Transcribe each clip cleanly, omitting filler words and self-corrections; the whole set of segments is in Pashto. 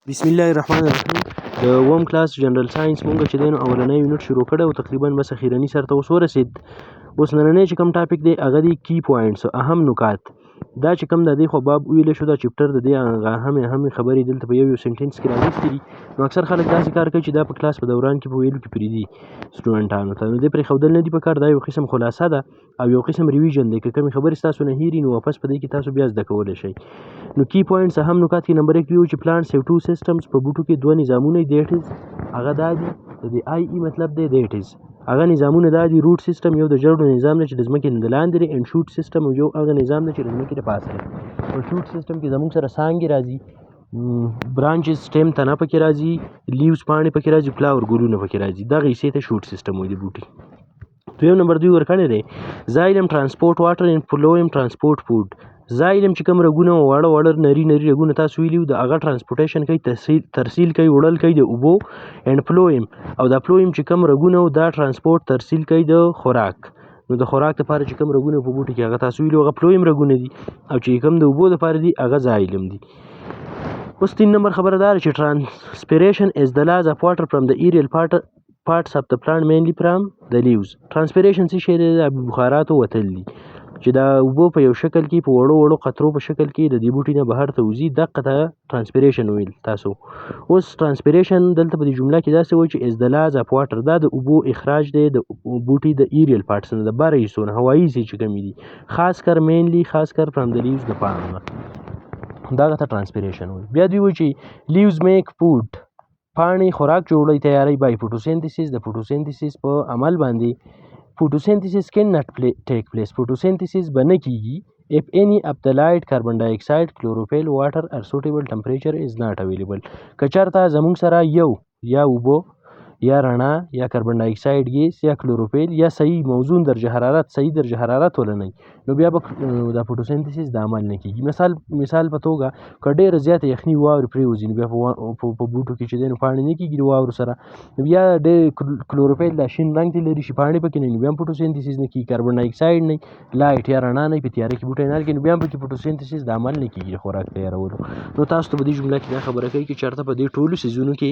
بسم الله الرحمن الرحیم. د اووم کلاس جنرال ساینس مونږ چې دی نو اولنی یونټ شروع کړی او تقریبا بس اخیرني سر ته اوس ورسېد. اوس نننی چې کوم ټاپک دی هغه دی کی پوینټس، اهم نکات. دا چې کوم د دې خو باب ویلی شو، دا چپټر د دې هغه اهم خبرې دلته په یو سنټنس کې راغوښتي دي. نو اکثر خلک داسې کار کوي چې دا په کلاس په دوران کې په ویلو کې پرېږدي سټوډنټانو ته. نو دې پرېښودل نه دي پکار، دا یو قسم خلاصه ده او یو قسم ریویژن دی. که کومې خبرې ستاسو نه هېري نو واپس په دې کې تاسو بیا زده کولی شئ. نو کی پوینټس اهم نکات کې نمبر 1 ویو چې پلانټس هیو ټو سیسټمز، په بوټو کې دوه نظامونه دي. هغه دا دي د آی ای مطلب دی دیټ هغه نظامونه دا دي: روټ سیستم یو د جوړو نظام دی چې د ځمکې نه د لاندې دی. اینډ شوټ سیستم یو هغه نظام دی چې د ځمکې د پاسه دی. په شوټ سیستم کې زموږ سره څانګې راځي، برانچز سټیم تنه پکې راځي، لیوز پاڼې پکې راځي، فلاور ګلونه پکې راځي. دغه حصې ته شوټ سیستم وایي د بوټي. دویم نمبر 2 ورکړی دی زایلم ټرانسپورټ واټر اینډ فلویم ټرانسپورټ فوډ. زایلم چې کوم رګونه واړه واړه نري نري رګونه تاسو ویلي د هغه ټرانسپورټیشن کوي، ترسیل کوي، وړل کوي د اوبو. اینډ فلویم او دا فلویم چې کوم رګونه دا ټرانسپورټ ترسیل کوي د خوراک. نو د خوراک لپاره چې کوم رګونه په بوټي کې هغه تاسو ویلي هغه فلویم رګونه دي، او چې کوم د اوبو لپاره دي هغه زایلم دي. اوس 3 نمبر خبره دا چې ترانسپیریشن از د لاز اف واټر فرام د ایریل parts of the plant mainly from the leaves. ترانسپیریشن څه شی دی؟ د بخاراتو وتل دي چې دا اوبه په یو شکل کې په وړو وړو قطرو په شکل کې د دې بوټي نه بهر ته وځي، دغه ته ترانسپیریشن ویل تاسو. اوس ترانسپیریشن دلته په دې جمله کې داسې وایي چې از د لاز اف واټر، دا د اوبو اخراج دی د بوټي د ایریل پارټس نه، د بره حصو نه، هوایي حصې چې کومې دي، خاص کر مینلی خاص کر فرام د لیوز د پاڼو، دغه ته ترانسپیریشن وایي. بیا دوی وایي چې لیوز میک فوډ، پاڼې خوراک جوړوي تیاری بای فوټوسینتھیسس، د فوټوسینتھیسس په عمل باندې. فوټوسینتھیسس کین ناٹ ټیک پلیس، فوټوسینتھیسس به نه کیږي if any of the light, carbon dioxide, chlorophyll, water or suitable temperature is not available. که چېرته زموږ سره یو یا اوبه یا رڼا یا کاربن ډای اکساید ګیس یا کلوروفیل یا صحیح موزون درجه حرارت ولنی، نو بیا به د فوټوسینتھیسس د عمل نه کیږي. مثال په توګه که ډېره زیاته یخني واورې پرېوځي نو بیا په بوټو کې چې دی نو پاڼې نه کېږي د واورو سره. نو بیا ډېر کلوروفیل دا شین رنګ ته لري، چې پاڼې پکې نه، نو بیا هم فوټوسینتھیسس نه کېږي. کاربن ډای اکساید نه، لایټ یا رڼا نه، په تیاره کې بوټی نه لګي، نو بیا هم پکې فوټوسینتھیسس د عمل نه کېږي د خوراک تیارولو. نو تاسو ته په دې جمله کې دا خبره کوي چې چېرته په دې ټولو څیزونو کې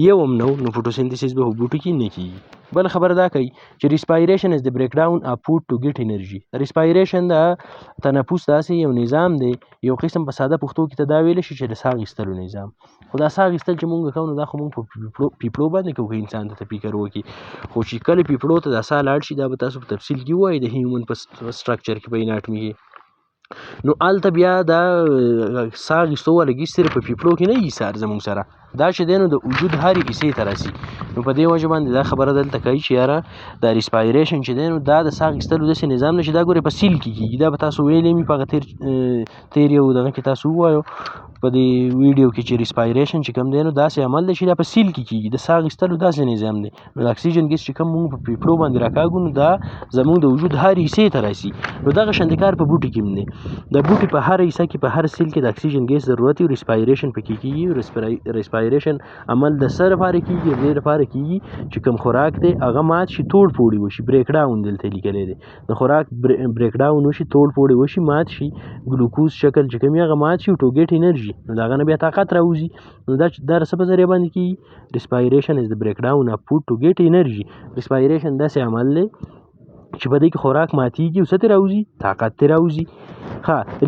یو هم نه نو فوټوسینتھیسس به په بوټي کې نه کېږي. بل خبره دا کوي چې ریسپایریشن از د بریک ډاون اف فود ټو ګیټ انرژي. ریسپایریشن د تنفس داسې یو نظام دی، یو قسم په ساده پښتو کې ته دا ویلی شي چې د ساه اخیستلو نظام. خو دا ساه اخیستل چې مونږ کوو نو دا خو مونږ په پیپړو باندې کوو، که انسان ته فکر وکړي. خو چې کله پیپړو ته دا ساه لاړ شي دا به تاسو په تفصیل کې ووایي د هیومن په سټرکچر کې، په اناټمي کې. نو هلته بیا دا ساه اخیستو والا ګیس صرف په پیپړو کې نه ایسار زموږ سره، دا چې دی نو د وجود هرې حصې ته راسي. نو په دې وجه باندې دا خبره دلته کوي چې یاره دا ریسپایریشن چې دی نو دا د ساه اخیستلو داسې نظام نه چې دا ګورې په سیل کې کېږي. دا به تاسو ویلی مې په هغه تیر یو دغه کې تاسو ووایو په دې ویډیو کې چې ریسپایریشن چې کوم دی نو داسې عمل دی چې دا په سیل کې کېږي، د ساه اخیستلو داسې نظام دی. نو د اکسیجن ګیس چې کوم مونږ په پیپړو باندې راکاږو نو دا زموږ د وجود هرې حصې ته راسي. نو دغه شانتې کار په بوټي کې هم دی. د بوټي په هر حصه کې په هر سیل کې د اکسیجن ګیس ضرورت وي، ریسپایریشن پکې کېږي. ریسپایریشن عمل د څه لپاره کېږي؟ د دې لپاره کېږي چې کوم خوراک دی هغه مات شي، توړ پوړې وشي. بریک ډاون دلته لیکلی دی، د خوراک بریک ډاون وشي، توړ پوړې وشي، مات شي، ګلوکوز شکل چې کوم هغه مات شي، ټو ګیټ انرژي، نو د هغه نه بیا طاقت راوځي. نو دا د څه په ذریعه باندې کېږي؟ ریسپایریشن از د بریک ډاون اف فود ټو ګیټ انرژي. ریسپایریشن داسې عمل دی چې په دې کې خوراک ماتېږي او څه ترې راوځي؟ طاقت ترې راوځي.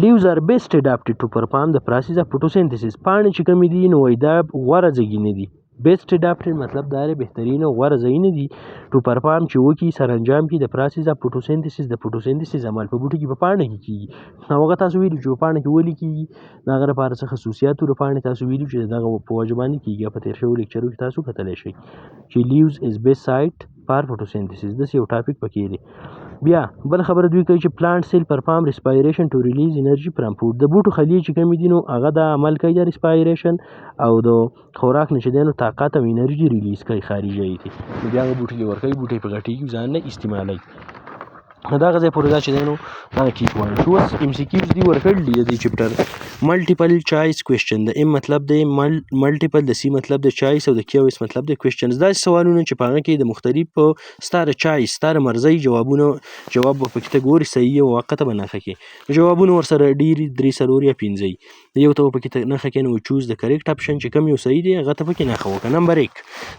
لیوز آر بیسټ اډاپټډ ټو پرفارم د پروسیس اف فوټوسینتھیسس. پاڼې چې کومې دي نو وایي دا غوره ځایونه دي. بیسټ اډاپټډ مطلب دا دی بهترین او غوره ځایونه دي ټو پرفارم چې وکړي سرانجام کړي د پروسیس اف فوټوسینتھیسس، د فوټوسینتھیسس عمل په بوټي کې په پاڼه کې کېږي. نو هغه تاسو ویلي چې په پاڼه کې ولې کېږي، د هغه لپاره څه خصوصیات د پاڼې تاسو ویلي چې دغه په وجه باندې کېږي. په تېر شویو لیکچرو کې تاسو کتلی شئ چې لیوز از بیسټ سایټ فار فوټوسینتھیسس، داسې یو ټاپک پکې دی. بیا بل خبره دوی کوي چې پلانټ سیل پرفارم ریسپایریشن ټو ریلیز انرژي فرام فود. د بوټو خلیې چې کومې دي نو هغه دا عمل کوي د ریسپایریشن او د خوراک نه چې دی نو طاقت او انرژي ریلیز کوي خارجي ته، نو بیا هغه بوټي کې ورکوي، بوټي په غټېږي ځان نه استعمالوي. دغه ځای پورې دا چې دی نو دغه کی پوینټ. اوس ام سی کیوز دي ورکړي دي د دې چپټر. ملټیپل چایس کوېسچن، د ام مطلب دی ملټیپل، د سی مطلب د چایس او د کیو اس مطلب د کوېسچنز. داسې سوالونه چې په هغه کې د مختلفو ستا د چایس ستا د مرضۍ جواب به پکې ته ګوري، صحیح او موقته به نښه کړې. جوابونه ورسره ډېري 3 4 یا 5 یو ته به پکې ته نښه کړې نو چوز د کریکټ اپشن چې کوم یو صحیح دی هغه ته پکې نښه وکړه. نمبر 1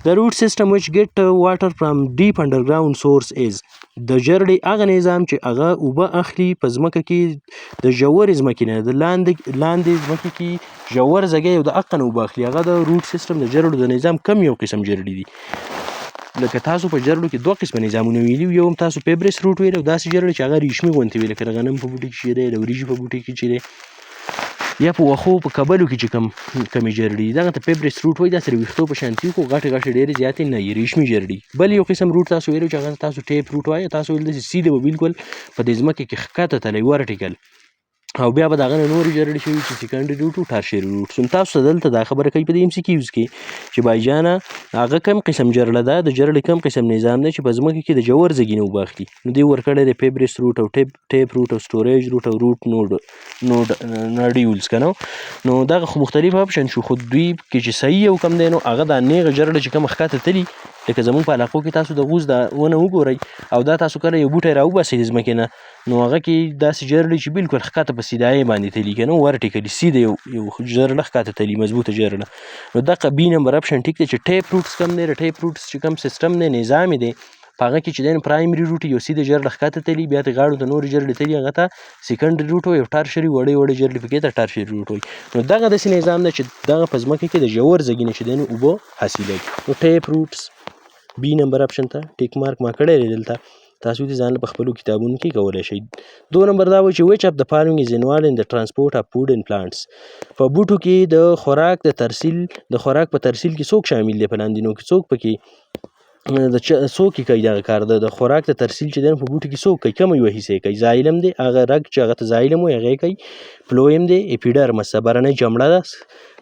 د روټ سیسټم which get water from deep underground source is، د جرړې هغه نظام چې هغه اوبه اخلي په ځمکه کې د ژورې ځمکې نه، د لاندې ځمکې کې ژور ځای او د هغه نه اوبه اخلي، هغه د روټ سیسټم د جرړو د نظام کم یو قسم جرړې دي. لکه تاسو په جرړو کې 2 قسمه نظامونه ویلي، یو هم تاسو پیبرس روټ ویل او داسې جرړې چې هغه ریشمي غوندې وي، لکه د غنم په بوټي کې چې دی، د وریجې په بوټي کې چې دی، یا په وښو په کبلو کې چې کمې جرړې دي دغه ته پیبرس روټ وایي. دا سره ویښتو په شانتي خو غټې ډېرې زیاتې نه وي، ریشمي جرړې. بل یو قسم روټ تاسو ویلو چې هغه تاسو ټیپ روټ وایي، تاسو ویل داسې سیده به بالکل په دې ځمکې کې ښکته تللی ورټیکل، او بیا به د هغه نه نورې جرړې شوي چې سیکنډري روټ او ټرشري روټ. نو تاسو ته دلته دا خبره کوي په دې ام سی کیوز کې چې بایجانه هغه کم قسم جرړه ده، د جرړې کم قسم نظام دی چې په ځمکه کې د ژور ځګي نه اوبه اخلي. نو دوی ورکړی دی پیبرس روټ او ټیپ روټ او سټوریج روټ او روټ نوډیولز که نه. نو دغه خو مختلف اپشن شو، خو دوی کې چې صحیح یو کم دی نو هغه دا نیغه جرړه چې کومه ښکته تلي، لکه زموږ په علاقو کې تاسو د غوز دا ونه وګورئ او دا تاسو کله یو بوټی راوباسئ د ځمکې نه، نو هغه کې داسې جرړې چې بالکل ښکته په سیدایۍ باندې تلي که نه ورټیکلي سیده یو جرړه ښکته تلي، مضبوطه جرړه. نو دغه بي نمبر اپشن ټیک دی. چې ټیپ روټس کم دی، د ټیپ روټس چې کوم سیسټم دی نظام دی په هغه کې چې دی پرایمري روټ یو سیده جرړه ښکته تلي، بیا ترې غاړو ته نورې جرړې تلي هغه ته سیکنډري روټ وایي، او ټرشري وړې جرړې پکې ته ټرشري روټ وایي. نو دغه داسې نظام دی چې دغه په ځمکه کې د ژور ځګي نه چې دی نو اوبه حاصلوي. نو ټیپ روټس بي نمبر اپشن ته ټیک مارک ما کړی دی دلته، تاسو دې ځان په خپلو کتابونو کې کولی شئ. 2 نمبر دا وایي چې which of the following is involved in the transport of food and plants، په بوټو کې د خوراک په ترسیل کې څوک شامل دی؟ په لاندینو کې څوک پکې څوک یې کوي دغه کار، د خوراک د ترسیل چې دی په بوټو کې څوک کوي، کومه یوه حصه یې کوي؟ زایلم دی، هغه رګ چې هغه ته زایلم وایي هغه یې کوي. فلویم دی، اپیډرمس برنۍ جمړه ده،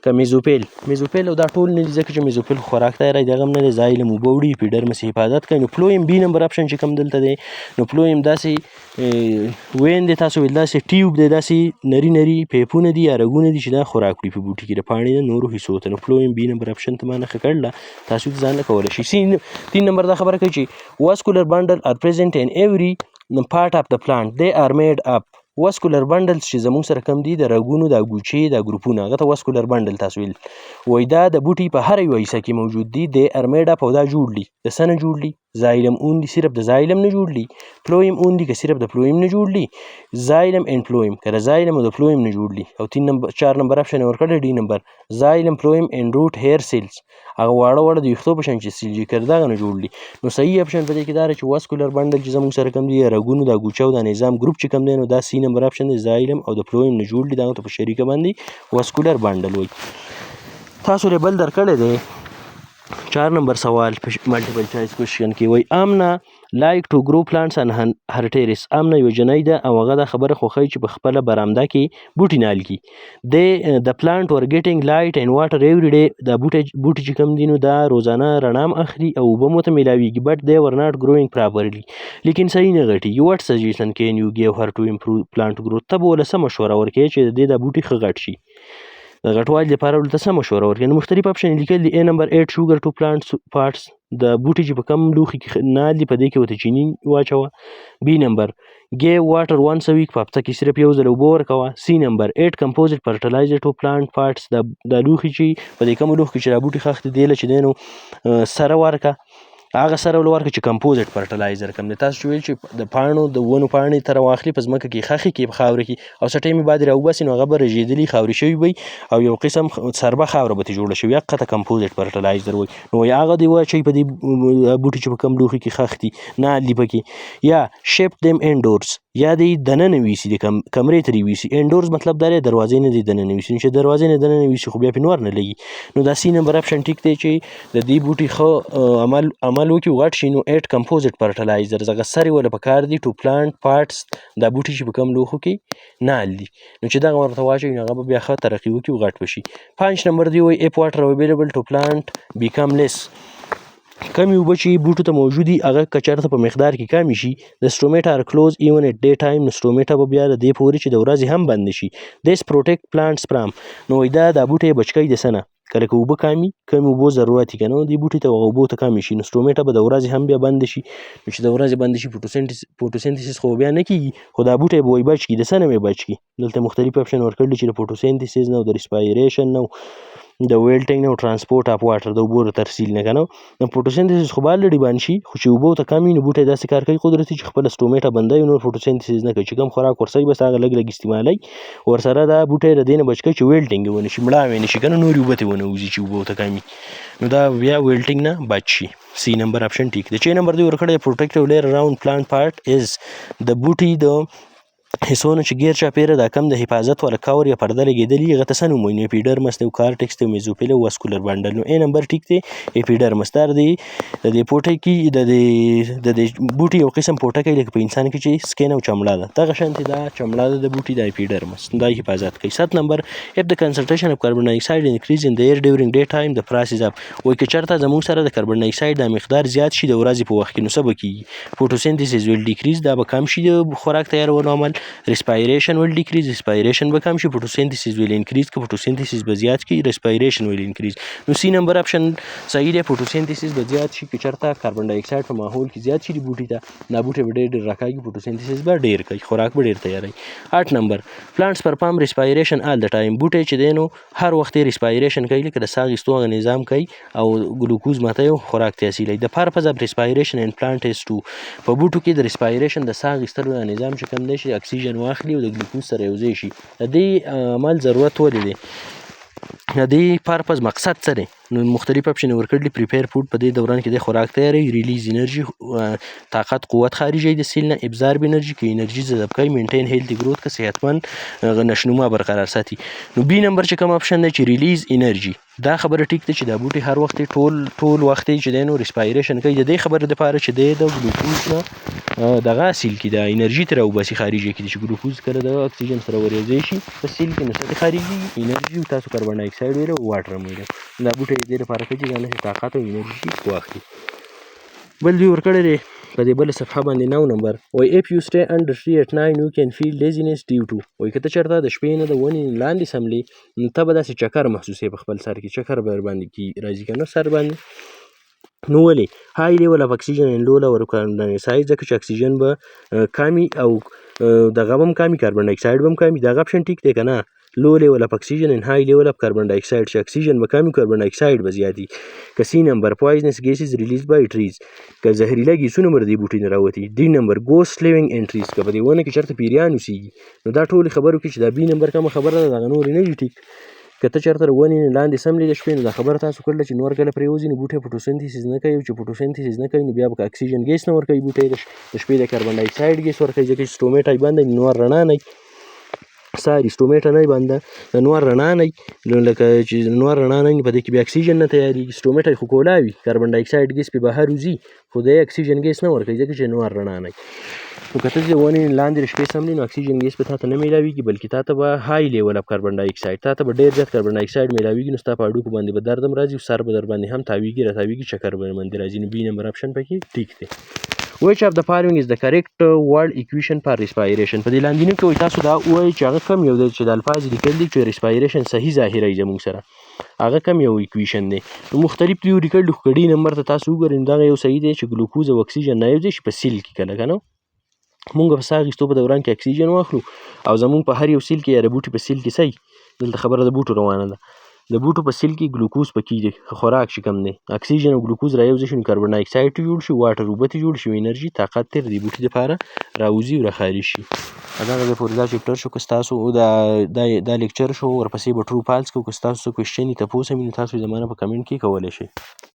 که میزوفیل او دا ټول نه دي، ځکه چې میزوفیل خوراک ته رایي دغه هم نه دی، زایلم اوبه وړي، اپیډرمس حفاظت کوي. نو فلویم بي نمبر اپشن چې کوم دلته دی، نو فلویم داسې وین دی، تاسو ویل داسې ټیوب دی، داسې نري پیپونه دي یا رګونه دي چې دا خوراک وړي په بوټي کې د پاڼې د نورو حصو ته. نو فلویم بي نمبر اپشن ته ما نښه کړله، تاسو ځان له کولی شئ. 3 نمبر دا خبره کوي چې واسکولر بنډل ار پریزنټ ان ایوری پارټ اف د پلانټ دے ار میډ اپ. واسکولر بنډلز چې زموږ سره کم دي د رګونو دا ګوچې دا ګروپونه، هغه ته واسکولر بنډل تاسو ویل وایي، دا د بوټي په هر یوه حصه کې موجود دي. دې ار میډ اپ او دا جوړ دي د څه نه جوړ دي؟ زایلم اون دي، صرف د زایلم نه جوړ دي. فلویم اون دي که صرف د فلویم نه جوړ دي؟ زایلم اینډ فلویم که د زایلم او د فلویم نه جوړ دي. او 4 نمبر اپشن یې ورکړی ډي نمبر، زایلم فلویم اینډ روټ هیر سیلز، هغه واړه د ویښتو په شان چې سیل چې که دغه نه جوړ دي. نو صحیح اپشن په دې کې دا دی چې واسکولر بنډل چې زموږ سره کم دي رګونو دا ګوچه او دا نظام ګروپ چې کم دی نو دا سی نمبر اپشن دی، زایلم او د فلویم نه جوړ دي، دغه ته په شریکه باندې واسکولر بنډل وایي. تاسو یې بل درکړی دی 4 نمبر سوال ملټیپل چایس کوېسچن کې وایي آمنا لایک ټو ګرو پلانټس ان هر ټیرس. آمنا یو جنۍ ده او هغه دا خبره خوښوي چې په خپله برامده کې بوټي نال کړي. د پلانټ ور ګیټینګ لایټ اینډ واټر ایوری ډے، دا بوټي چې کوم دي نو دا روزانه رڼا هم اخلي او اوبه هم ورته میلاویږي، بټ دی ور ناټ ګروینګ پراپرلی، لیکن صحیح نه غټي. وټ سجیشن کین یو ګیو هر ټو امپروو پلانټ گروث، ته به ورله څه مشوره ورکوې چې د دې دا بوټي ښه غټ شي، د غټوالي لپاره ورته څه مشوره ورکوي؟ نو مختلف اپشن لیکل دي. A نمبر 8 شوګر ټو پلانټس پارټس، د بوټي چې په کم لوښي کې نال دي په دې کې ورته چیني واچوه. بي نمبر ګیو واټر وانس ا ویک، په هفته کې صرف یو ځل اوبه ورکوه. سی نمبر 8 کمپوزټ فرټیلایزر ټو پلانټ پارټس، د لوښي چې په دې کمو لوښو کې چې دا بوټي خښ دي دې له چې دی نو سره ورکه، هغه سره ورکړه چې کمپوزټ فرټیلایزر کم دی. تاسو چې ویل چې د پاڼو د ونو پاڼې ته راواخلي په ځمکه کې خښې کړي په خاوره کې او څه ټایم یې بعد راوباسي نو هغه به رژېدلي خاورې شوي وي او یو قسم سربه خاوره به ترې جوړه شوي، هغه ته کمپوزټ فرټیلایزر وایي. نو وایي هغه دې واچوئ په دې بوټي چې په کم لوښي کې خښ دي نال دي پکې. یا شیفټ دیم انډورس، یا دې دننه ویسي د کمرې ته ویسي. انډورز مطلب دا دی دروازې نه دې دننه ویسي، چې دروازې نه دننه ویسي خو بیا پرې نور نه لګي. نو دا سی نمبر اپشن ټیک دی چې د دې بوټي ښه عمل وکړي غټ شي. نو 8 کمپوزټ فرټیلایزر هغه سرې ورله پکار دي ټو پلانټ پارټس، دا بوټي چې په کم لوښو کې نال دي نو چې دغه ورته واچوي نو هغه به بیا ښه ترقي وکړي او غټ به شي. 5 نمبر دی وایي اف واټر اویلیبل ټو پلانټ بیکم لیس، کمې اوبه چې بوټو ته موجود وي هغه که چېرته په مقدار کې کمې شي د سټومیټا آر کلوز ایون ایټ ډے ټایم نو سټومیټا به بیا د دې پورې چې د ورځې هم بند شي دیس پروټیکټ پلانټس فرام نو وایي دا بوټی بچ کوي د څه نه کله که اوبه کمې اوبو ضرورت وي که نه دې بوټي ته اوبو ته کمې شي نو سټومیټا به د ورځې هم بیا بند شي نو چې د ورځې بند شي فوټوسنتیسس خو بیا نه کیږي خو دا بوټی به وایي بچ کړي د څه نه مې بچ کړي دلته مختلف اپشن ورکړي چې د فوټوسنتیسس نه او د ریسپایریشن نه د ویلټینګ نه او ټرانسپورټ اف واټر د اوبو د ترسیل نه که نه د فوټوسنتیسس خو به الریډي بند شي خو چې اوبو ته کم وي نو بوټی داسې کار کوي قدرتي چې خپله سټومیټا بندوي نور فوټوسنتیسس نه کوي چې کوم خوراک ورسوي بس هغه لږ لږ استعمالوي ورسره دا بوټی د دې نه بچ کوي چې ویلټینګ یې ونه شي مړاوی نه شي که نه نورې اوبه ترې ونه وځي چې اوبو ته کم وي نو دا بیا ویلټینګ نه بچ شي سی نمبر آپشن ټیک دی چې نمبر دوی ورکړی پروټیکټیو لیر اراوند پلانټ پارټ از د بوټي د حصو نه چې غیر چاپیره دا کم د حفاظت والا کور یا پرده لګېدلي هغه ته څه نوم وایي نو اپیډرمس دی او کارټکس دی او میزوفیل او واسکولر بانډل نو ای نمبر ټیک دی اپیډرمس دا د دې پوټکي د دې بوټي یو قسم پوټکی لکه په انسان کې چې سکین او چمړه ده دغه شانتې دا چمړه ده د بوټي د اپیډرمس دا حفاظت کوي 7 نمبر if the concentration of carbon dioxide increase in the air during daytime the process up وایي که چېرته زموږ سره د کاربن ډای اکساید دا مقدار زیات شي د ورځې په وخت کې نو څه به کېږي فوټوسنتیسس ویل ډیکریز دا به کم شي د خوراک تیارولو عمل respiration will decrease respiration به کم شي photosynthesis will increase که photosynthesis به زیات کی respiration will increase نو سی نمبر اپشن صحیح دی photosynthesis به زیات شي که چېرته کاربن ډای اکساید په ماحول کې زیات شي د بوټي ته دا بوټی به ډېر راکاږي photosynthesis به ډېر کوي خوراک به ډېر تیاروي 8 نمبر plants perform respiration all the time بوټی چې دی نو هر وخت یې respiration کوي لکه د ساه اخیستو هغه نظام کوي او ګلوکوز ماته یو خوراک ته حاصلوي د purpose of respiration and plant is to په بوټو کې د respiration د ساه اخیستلو نظام چې کوم دی چې اکسیجن واخلي او د ګلوکوز سره یو ځای شي د دې عمل ضرورت ولې دی د دې پرپز مقصد څه دی نو مختلف اپشن ورکړي پریپیر فود په دې دوران کې د خوراک تیاری ریلیز انرژي طاقت قوت خارجي د سیل نه ابزارب انرژي کې انرژي جذب کوي مینټین هیلثي گروث که صحتمند نشنما برقرار ساتي نو بی نمبر چې کوم اپشن دی چې ریلیز انرژي دا خبره ټیک ده چې دا بوټي هر وخت ټول وخت چې دی نو ریسپایریشن کوي د دې خبرې دپاره چې دی د ګلوکوز نه دغه حاصل کړي د انرژي ترې راوباسي خارجي کړي چې ګلوکوز کله د اکسیجن سره ورېځي شي په سیل کې نو څه خارجي انرژي تاسو کاربن ډای اکساید ویلو واټر هم ویلو دا بوټي دې لپاره کوي چې ځان طاقت او انرژي واخلي بل دوی ورکړی دی په دې بله صفحه باندې 9 نمبر وایي if you stay under tree at night you can feel laziness due to وایي که ته چېرته د شپې نه د ونې لاندې څملې نو ته به داسې چکر محسوسوې په خپل سر کې چکر به ورباندې راځي که نه سر باندې نو ولې های لیول اف اکسیجن ان لو لور کاربن ډای اکساید ځکه چې اکسیجن به کامي او دغه به هم کامي کاربن ډای اکساید به هم کامي دغه اپشن ټیک دی که نه لو لیول اف اکسیجن ان های لیول اف کاربن ډای اکساید چې اکسیجن به کامي کاربن ډای اکساید به زیاتي که سی نمبر پوایزنس ګیسز ریلیز بای ټریز که زهریله ګیسونه به د دې بوټي نه راوتي ډي نمبر ګوسټ لیوینګ ان ټریز که په دې ونه کې چېرته پیریان اوسېږي نو دا ټولې خبرو کې چې دا بي نمبر کومه خبره ده دغه نورې نه دي ټیک که ته چېرته د ونې نه لاندې څملې د شپې نو دا خبره تاسو کړله چې نور کله پرېوځي نو بوټی فوټوسنتیسس نه کوي او چې فوټوسنتیسس نه کوي نو بیا به اکسیجن ګیس نه ورکوي بوټی د شپې د کاربن ډای اکساید ګیس ورکوي ځکه چې سټومیټا یې بنده نور رڼا نه ساري سټومیټا نه بنده د نور رڼا نه نو لکه چې نور رڼا نه په دې کې بیا اکسیجن نه تیارېږي سټومیټا خو کولا وي کاربن ډای اکساید ګیس پې بهر وځي خو د اکسیجن ګیس نه ورکوي ځکه چې نور رڼا نه نو که ته د ونې لاندې د شپې څملې نو اکسیجن ګیس به تا ته نه میلاویږي بلکې تا ته به های لیول اف کاربن ډای اکساید تا ته به ډېر زیات کاربن ډای اکساید میلاویږي نو ستا په هډوکو باندې به درد هم راځي او سر به در باندې هم تاویږي راتاویږي چکر به باندې راځي نو بي نمبر اپشن پکې ټیک دی which of the following is the correct word equation for respiration په دې لاندې کې وایي تاسو دا ووایئ چې هغه کم یو دی چې د الفاظ لیکل دي چې respiration صحیح ظاهروي زموږ سره هغه کم یو اکویشن دی نو مختلف دوی لیکل دي خو که ډي نمبر ته تاسو وګورئ نو دغه یو صحیح دی چې ګلوکوز او اکسیجن نه یو ځای شي په سیل کې کله که نه مونږ په ساه اخیستو په دوران کې اکسیجن واخلو او زمونږ په هر یو سیل کې یا د بوټي په سیل کې صحیح دلته خبره د بوټو روانه ده د بوټو په سیل کې ګلوکوز پکې دی خوراک چې کوم دی اکسیجن او ګلوکوز رایوځای شي نو کاربن ډای اکساید جوړ شي واټر اوبه ترې جوړ شي انرژي طاقت ترې د بوټي دپاره راوځي او راخارج شي همدغه ځای پورې دا چپټر شو که ستاسو دا لیکچر شو ورپسې به ټرو فالس کوو که ستاسو څه کوېسچن وي تپوس هم وي نو تاسو یې زما نه په کمنټ کې کولی شئ